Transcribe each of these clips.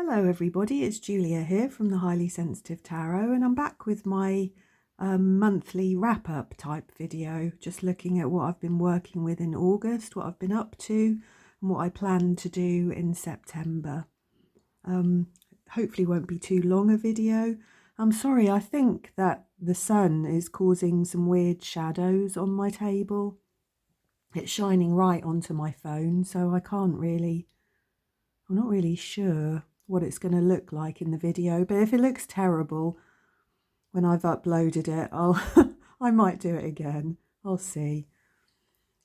Hello everybody, it's Julia here from the Highly Sensitive Tarot, and I'm back with my monthly wrap-up type video, just looking at what I've been working with in August, what I've been up to and what I plan to do in September. Hopefully won't be too long a video. I'm sorry, I think that the sun is causing some weird shadows on my table. It's shining right onto my phone, so I'm not really sure what it's going to look like in the video, but if it looks terrible when I've uploaded it, I might do it again. I'll see.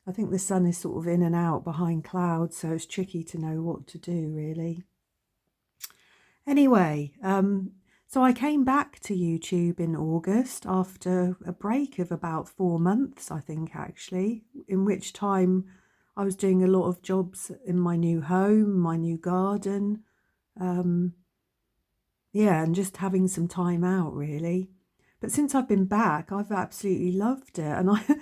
I think the sun is sort of in and out behind clouds, so it's tricky to know what to do really. Anyway, so I came back to YouTube in August after a break of about 4 months, I think actually, in which time I was doing a lot of jobs in my new home, my new garden, yeah, and just having some time out really. But since I've been back, I've absolutely loved it. And I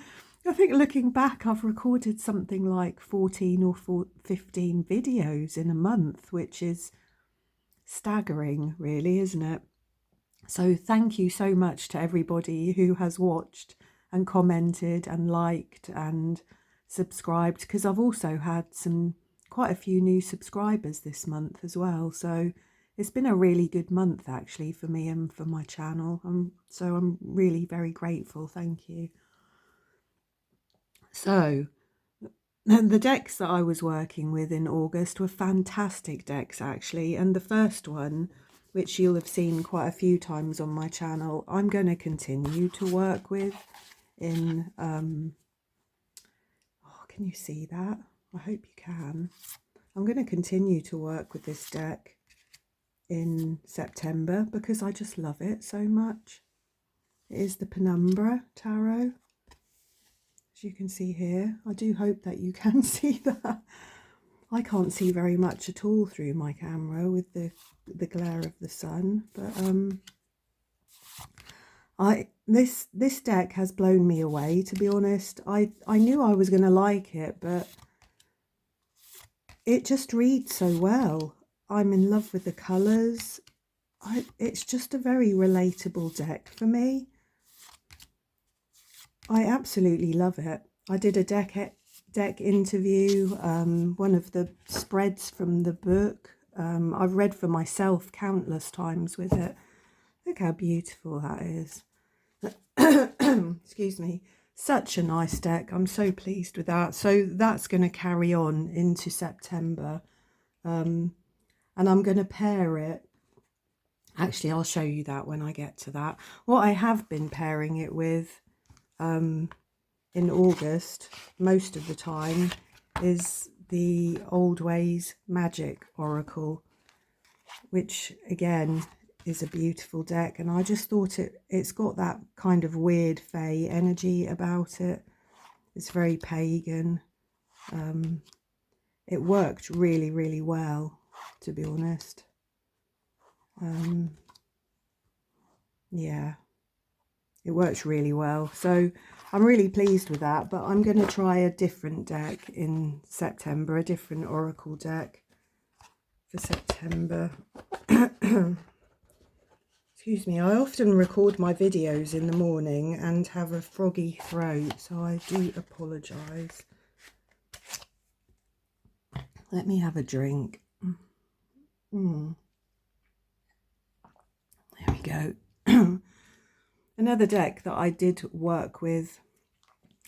think looking back, I've recorded something like 14 or 15 videos in a month, which is staggering really, isn't it? So thank you so much to everybody who has watched and commented and liked and subscribed, because I've also had quite a few new subscribers this month as well. So it's been a really good month actually for me and for my channel. So I'm really very grateful. Thank you. So the decks that I was working with in August were fantastic decks actually. And the first one, which you'll have seen quite a few times on my channel, I'm going to continue to work with in, can you see that? I hope you can. I'm going to continue to work with this deck in September because I just love it so much. It is the Penumbra Tarot, as you can see here. I do hope that you can see that. I can't see very much at all through my camera with the glare of the sun, but this deck has blown me away, to be honest. I knew I was going to like it, but it just reads so well. I'm in love with the colours. It's just a very relatable deck for me. I absolutely love it. I did a deck interview, one of the spreads from the book. I've read for myself countless times with it. Look how beautiful that is. Excuse me. Such a nice deck. I'm so pleased with that. So that's going to carry on into September. And I'm going to pair it. Actually, I'll show you that when I get to that. What I have been pairing it with in August, most of the time, is the Old Ways Magic Oracle, which again is a beautiful deck. And I just thought it's got that kind of weird fae energy about it. It's very pagan. It worked really, really well, to be honest. Yeah, it works really well. So I'm really pleased with that, but I'm going to try a different deck in September, a different oracle deck for September. Excuse me, I often record my videos in the morning and have a froggy throat, so I do apologise. Let me have a drink. There we go. Another deck that I did work with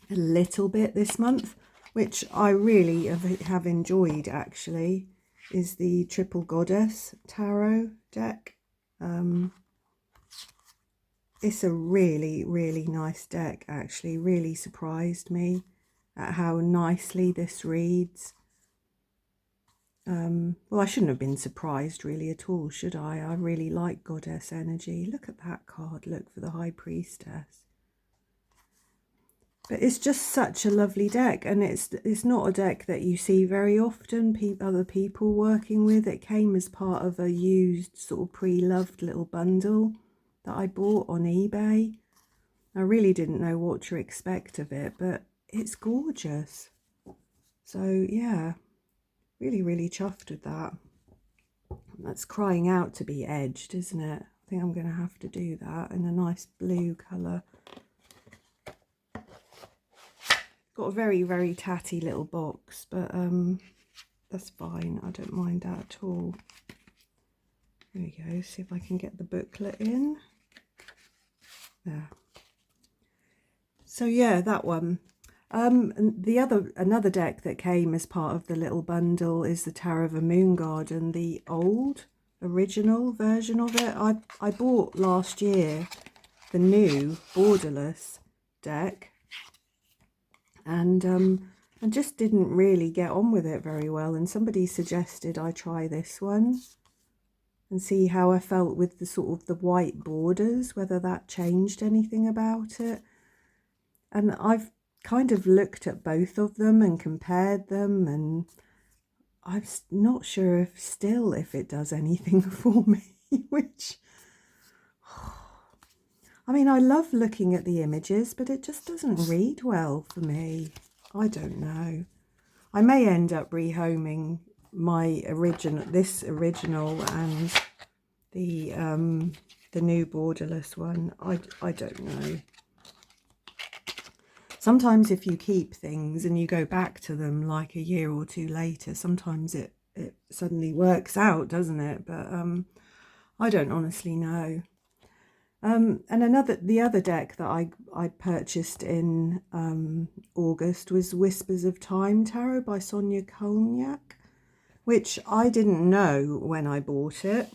a little bit this month, which I really have enjoyed actually, is the Triple Goddess Tarot deck. It's a really, really nice deck actually. Really surprised me at how nicely this reads. Well, I shouldn't have been surprised really at all, should I? I really like goddess energy. Look at that card. Look, for the High Priestess. But it's just such a lovely deck, and it's not a deck that you see very often other people working with. It came as part of a used sort of pre-loved little bundle that I bought on eBay. I really didn't know what to expect of it, but it's gorgeous. So yeah, really, really chuffed with that. That's crying out to be edged, isn't it? I think I'm going to have to do that in a nice blue colour. Got a very, very tatty little box, but that's fine. I don't mind that at all. There we go. See if I can get the booklet in. There. So yeah, that one. And another deck that came as part of the little bundle is the Tarot of a Moon Garden, the original version of it. I bought last year the new borderless deck, and just didn't really get on with it very well. And somebody suggested I try this one and see how I felt with the sort of the white borders, whether that changed anything about it. And I've kind of looked at both of them and compared them, and I'm not sure if it does anything for me, which, I mean, I love looking at the images, but it just doesn't read well for me. I don't know. I may end up rehoming my this original and the new borderless one. I don't know. Sometimes if you keep things and you go back to them like a year or two later, sometimes it suddenly works out, doesn't it? But I don't honestly know. And the other deck that I purchased in August was Whispers of Time Tarot by Sonia Kolniak, which I didn't know when I bought it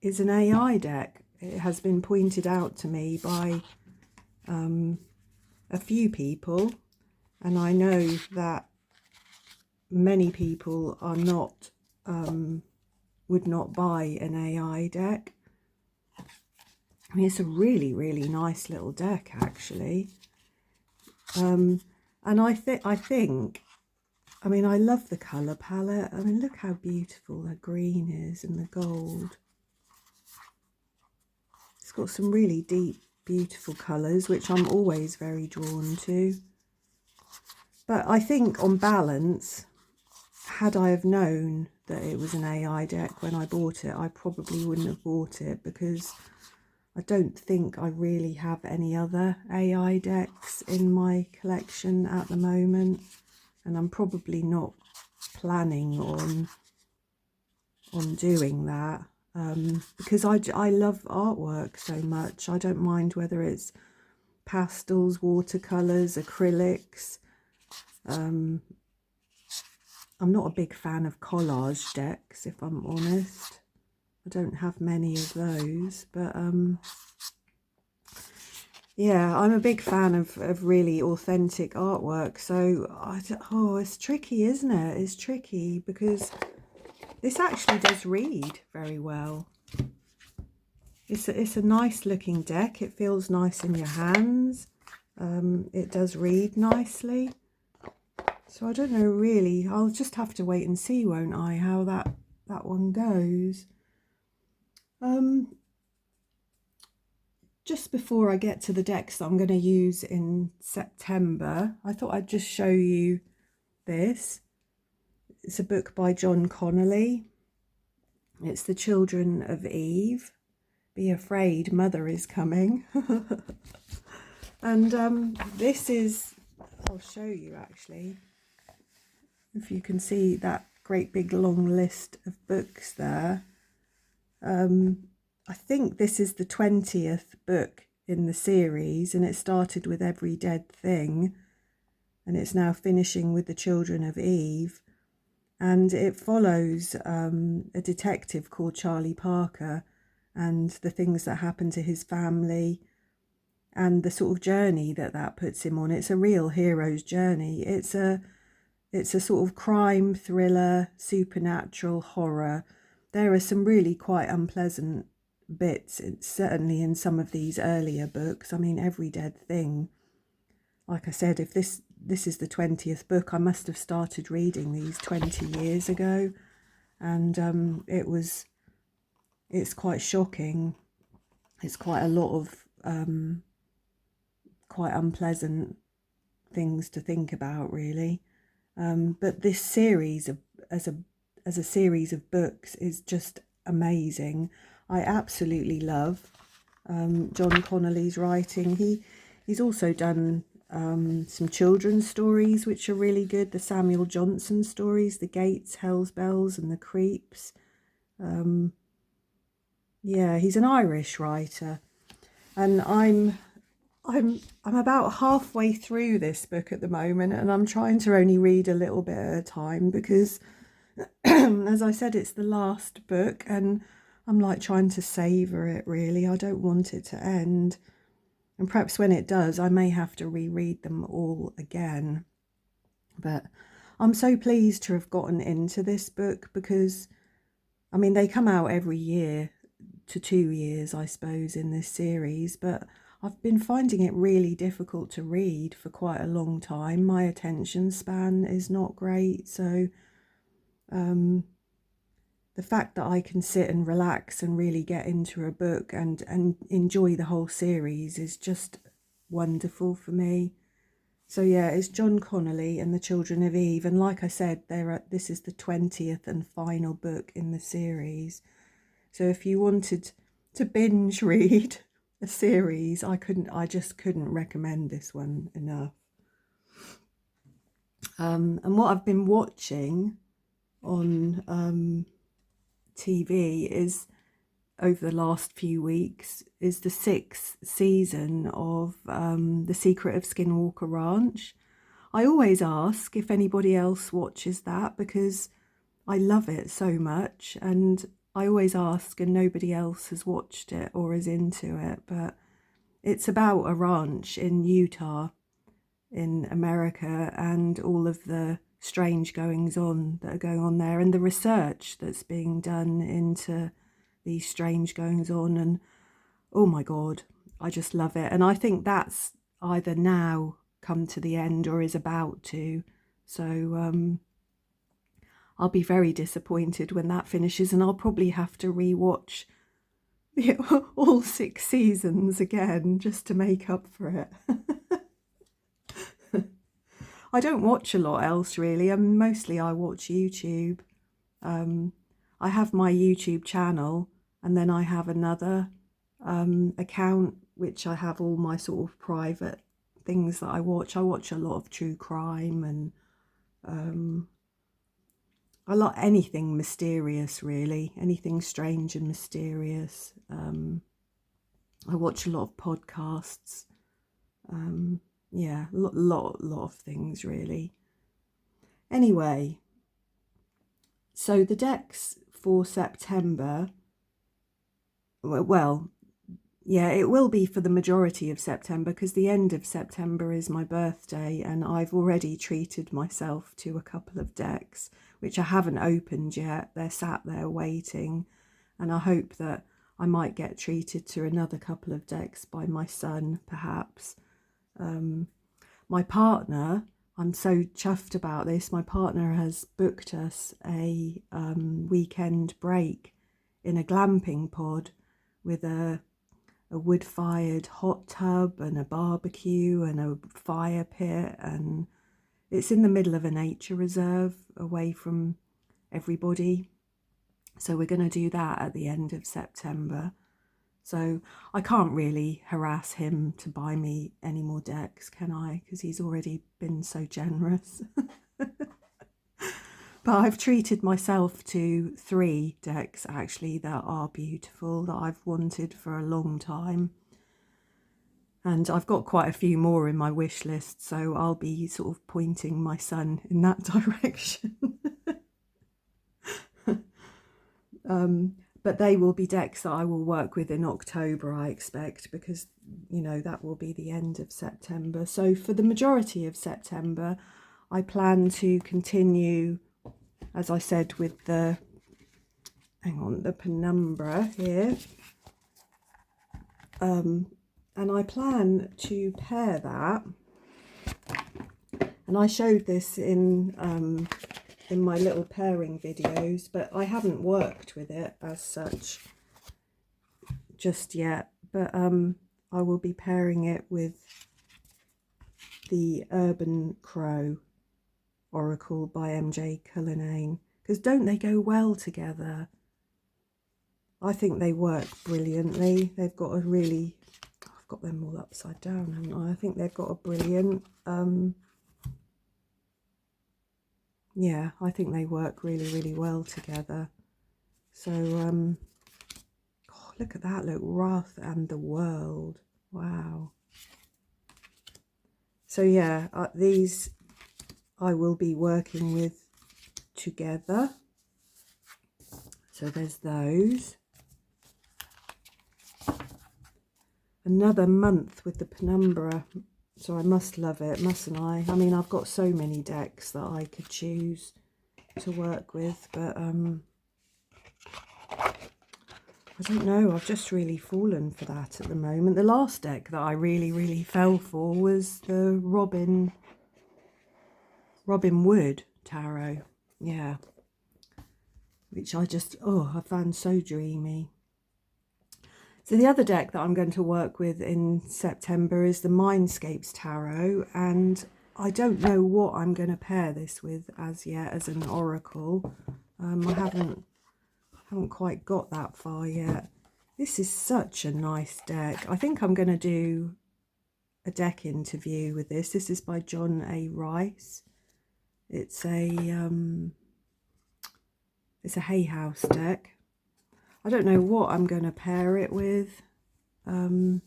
is an AI deck. It has been pointed out to me by a few people, and I know that many people are not would not buy an AI deck. I mean, it's a really, really nice little deck, actually. And I think, I mean, I love the colour palette. I mean, look how beautiful the green is and the gold. It's got some really deep, beautiful colours, which I'm always very drawn to. But I think on balance, had I have known that it was an AI deck when I bought it, I probably wouldn't have bought it, because I don't think I really have any other AI decks in my collection at the moment, and I'm probably not planning on doing that, because I love artwork so much. I don't mind whether it's pastels, watercolours, acrylics. I'm not a big fan of collage decks, if I'm honest. I don't have many of those, but yeah, I'm a big fan of really authentic artwork. So it's tricky, isn't it? It's tricky because this actually does read very well. It's a nice looking deck. It feels nice in your hands. It does read nicely. So I don't know really. I'll just have to wait and see, won't I, how that one goes. Just before I get to the decks that I'm going to use in September, I thought I'd just show you this. It's a book by John Connolly. It's The Children of Eve. Be afraid, Mother is coming. And this is, I'll show you actually, if you can see that great big long list of books there. I think this is the 20th book in the series, and it started with Every Dead Thing, and it's now finishing with The Children of Eve. And it follows a detective called Charlie Parker and the things that happen to his family and the sort of journey that puts him on. It's a real hero's journey. It's a sort of crime thriller, supernatural horror. There are some really quite unpleasant bits, certainly in some of these earlier books. I mean, Every Dead Thing, like I said, if this is the 20th book, I must have started reading these 20 years ago, and it's quite shocking. It's quite a lot of quite unpleasant things to think about, really. But this series as as a series of books is just amazing. I absolutely love John Connolly's writing. He's also done some children's stories which are really good. The Samuel Johnson stories, The Gates, Hell's Bells and The Creeps. Yeah, he's an Irish writer, and I'm about halfway through this book at the moment, and I'm trying to only read a little bit at a time because as I said, it's the last book and I'm like trying to savor it really. I don't want it to end, and perhaps when it does I may have to reread them all again. But I'm so pleased to have gotten into this book because I mean they come out every year to 2 years I suppose in this series, but I've been finding it really difficult to read for quite a long time. My attention span is not great, so the fact that I can sit and relax and really get into a book and enjoy the whole series is just wonderful for me. So yeah, it's John Connolly and the Children of Eve, and like I said, this is the 20th and final book in the series. So if you wanted to binge read a series, I just couldn't recommend this one enough. And what I've been watching on TV is, over the last few weeks, is the 6th season of The Secret of Skinwalker Ranch. I always ask if anybody else watches that because I love it so much, and I always ask and nobody else has watched it or is into it. But it's about a ranch in Utah in America and all of the strange goings on that are going on there and the research that's being done into these strange goings on. And oh my God, I just love it. And I think that's either now come to the end or is about to. So I'll be very disappointed when that finishes, and I'll probably have to rewatch all 6 seasons again just to make up for it. I don't watch a lot else really. Mostly I watch YouTube. I have my YouTube channel, and then I have another account which I have all my sort of private things that I watch. I watch a lot of true crime, and I like anything mysterious really, anything strange and mysterious. I watch a lot of podcasts. Yeah, a lot of things really. Anyway, so the decks for September, well, yeah, it will be for the majority of September because the end of September is my birthday, and I've already treated myself to a couple of decks which I haven't opened yet. They're sat there waiting, and I hope that I might get treated to another couple of decks by my son perhaps. My partner, I'm so chuffed about this, my partner has booked us a weekend break in a glamping pod with a wood-fired hot tub and a barbecue and a fire pit, and it's in the middle of a nature reserve away from everybody. So we're going to do that at the end of September. So I can't really harass him to buy me any more decks, can I? Because he's already been so generous. But I've treated myself to 3 decks actually that are beautiful, that I've wanted for a long time. And I've got quite a few more in my wish list, so I'll be sort of pointing my son in that direction. But they will be decks that I will work with in October, I expect, because, you know, that will be the end of September. So for the majority of September, I plan to continue, as I said, with the, the penumbra here. And I plan to pair that, and I showed this in my little pairing videos, but I haven't worked with it as such just yet. But I will be pairing it with the Urban Crow Oracle by MJ Cullinane, Because don't they go well together? I think they work brilliantly. They've got a really, I've got them all upside down, haven't I? I think they've got a brilliant, yeah, I think they work really, really well together. So, oh, look at that, look, Wrath and the World. Wow. So yeah, these I will be working with together. So there's those. Another month with the penumbra, so I must love it, mustn't I? I mean, I've got so many decks that I could choose to work with, but I don't know, I've just really fallen for that at the moment. The last deck that I really, really fell for was the Robin Wood Tarot, yeah, which I just, oh, I found so dreamy. So the other deck that I'm going to work with in September is the Mindscapes Tarot, and I don't know what I'm going to pair this with as yet as an oracle. I haven't quite got that far yet. This is such a nice deck. I think I'm going to do a deck interview with this. This is by John A. Rice. It's a Hay House deck. I don't know what I'm going to pair it with. I mean,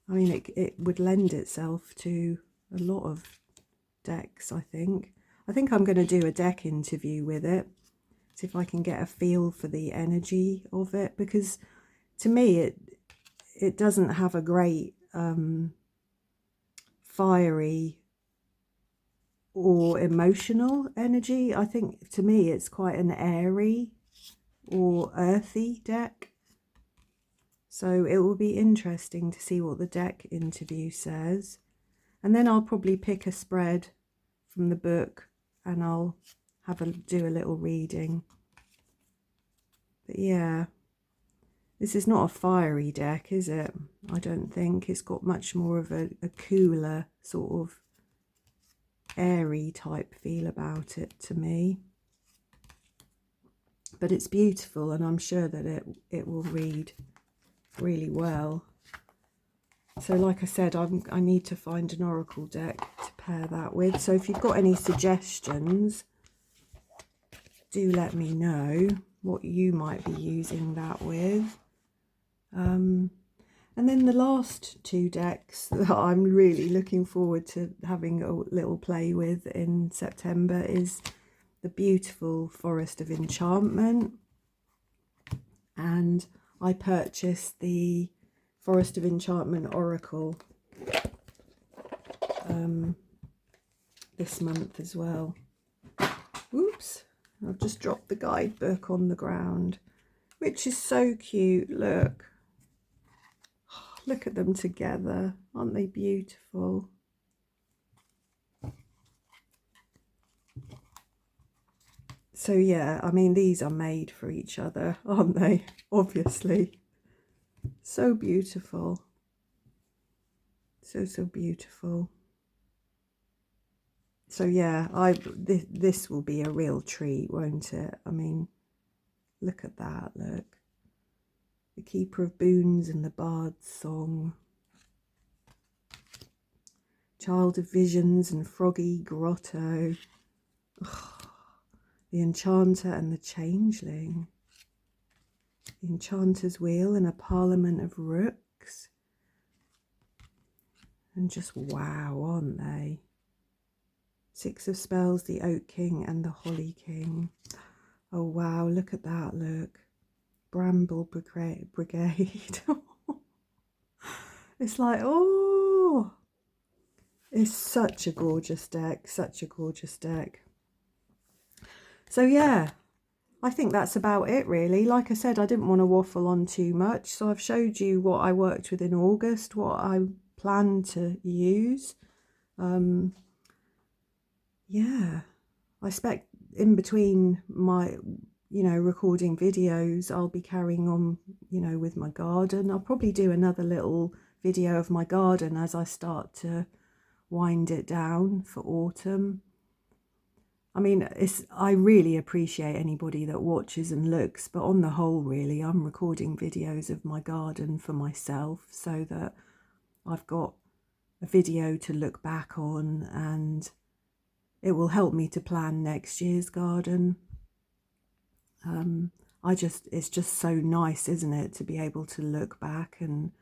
it would lend itself to a lot of decks, I think. I think I'm going to do a deck interview with it, see if I can get a feel for the energy of it, because to me it doesn't have a great fiery or emotional energy. I think to me it's quite an airy or earthy deck. So it will be interesting to see what the deck interview says. And then I'll probably pick a spread from the book and I'll do a little reading. But yeah, this is not a fiery deck, is it? I don't think. It's got much more of a cooler, sort of airy type feel about it to me. But it's beautiful, and I'm sure that it will read really well. So like I said, I need to find an oracle deck to pair that with. So if you've got any suggestions, do let me know what you might be using that with. And then the last two decks that I'm really looking forward to having a little play with in September is the beautiful Forest of Enchantment, and I purchased the Forest of Enchantment Oracle this month as well. Oops, I've just dropped the guidebook on the ground, which is so cute. Look at them together, aren't they beautiful? So yeah, I mean, these are made for each other, aren't they? Obviously. So beautiful. So beautiful. So yeah, this will be a real treat, won't it? I mean, look at that, look. The Keeper of Boons and the Bard's Song. Child of Visions and Froggy Grotto. Oh, the Enchanter and the Changeling. The Enchanter's Wheel and a Parliament of Rooks. And just wow, aren't they? Six of Spells, the Oak King and the Holly King. Oh wow, look at that, look. Bramble Brigade. It's like, oh, it's such a gorgeous deck, such a gorgeous deck. So yeah, I think that's about it really. Like I said, I didn't want to waffle on too much, so I've showed you what I worked with in August, what I plan to use. Yeah, I expect in between my, recording videos, I'll be carrying on, with my garden. I'll probably do another little video of my garden as I start to wind it down for autumn. I mean, I really appreciate anybody that watches and looks, but on the whole, really, I'm recording videos of my garden for myself so that I've got a video to look back on, and it will help me to plan next year's garden. It's just so nice, isn't it, to be able to look back, and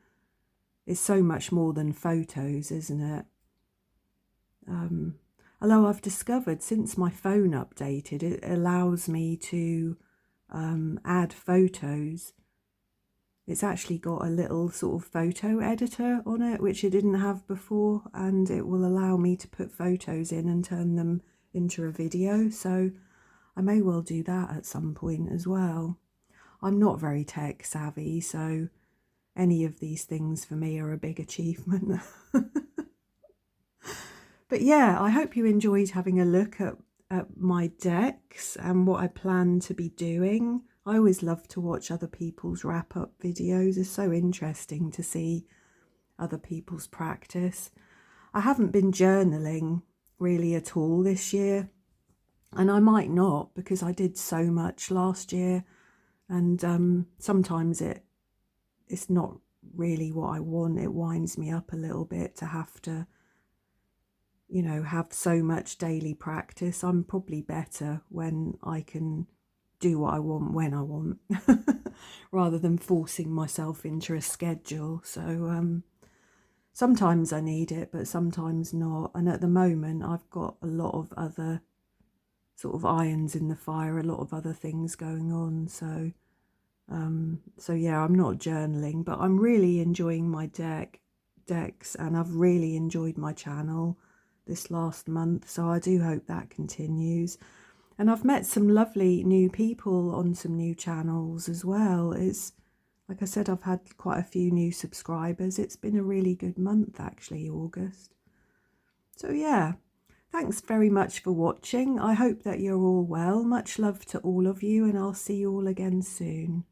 it's so much more than photos, isn't it? Although I've discovered since my phone updated, it allows me to add photos. It's actually got a little sort of photo editor on it, which it didn't have before, and it will allow me to put photos in and turn them into a video. So I may well do that at some point as well. I'm not very tech savvy, so any of these things for me are a big achievement. But yeah, I hope you enjoyed having a look at my decks and what I plan to be doing. I always love to watch other people's wrap-up videos. It's so interesting to see other people's practice. I haven't been journaling really at all this year, and I might not, because I did so much last year, and sometimes it's not really what I want. It winds me up a little bit to have to, you know, have so much daily practice. I'm probably better when I can do what I want when I want rather than forcing myself into a schedule. So sometimes I need it, but sometimes not. And at the moment I've got a lot of other sort of irons in the fire, a lot of other things going on. So yeah, I'm not journaling, but I'm really enjoying my decks, and I've really enjoyed my channel this last month, so I do hope that continues. And I've met some lovely new people on some new channels as well. It's like I said, I've had quite a few new subscribers. It's been a really good month actually, August. So yeah, thanks very much for watching. I hope that you're all well. Much love to all of you, and I'll see you all again soon.